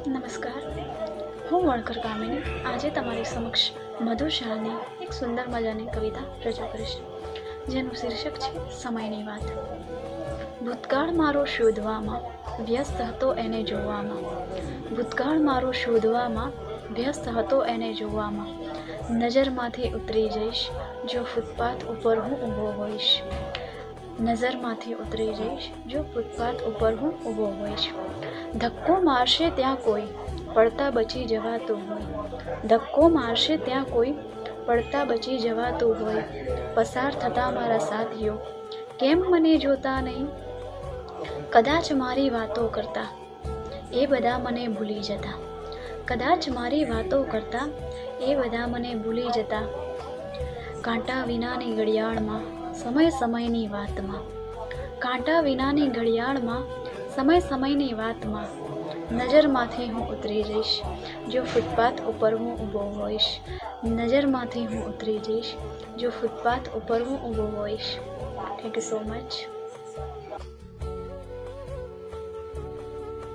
નમસ્કાર, હું વણકર કામિની આજે તમારી સમક્ષ મધુ શાહની એક સુંદર મજાની કવિતા રજૂ કરીશ, જેનું શીર્ષક છે સમયની વાત. ભૂતકાળ મારો શોધવામાં વ્યસ્ત હતો એને જોવામાં, ભૂતકાળ મારો શોધવામાં વ્યસ્ત હતો એને જોવામાં. નજરમાંથી ઉતરી જઈશ જો ફૂટપાથ ઉપર હું ઊભો હોઈશ, નજરમાંથી ઉતરી જઈશ જો ફૂટપાથ ઉપર હું ઊભો હોઈશ. ધક્કો મારશે ત્યાં કોઈ પડતા બચી જવાતું હોય, ધક્કો મારશે ત્યાં કોઈ પડતા બચી જવાતું હોય. પસાર થતા મારા સાથીઓ કેમ મને જોતા નહીં, કદાચ મારી વાતો કરતા એ બધા મને ભૂલી જતા, કદાચ મારી વાતો કરતા એ બધા મને ભૂલી જતા. કાંટા વિનાની ઘડિયાળમાં સમય સમયની વાતમાં, કાંટા વિનાની ઘડિયાળમાં સમય સમયની વાતમાં. નજરમાંથી હું ઉતરી જઈશ જો ફૂટપાથ ઉપર હું ઊભો હોઈશ, નજરમાંથી હું ઉતરી જઈશ જો ફૂટપાથ ઉપર હું ઊભો હોઈશ. Thank you so much.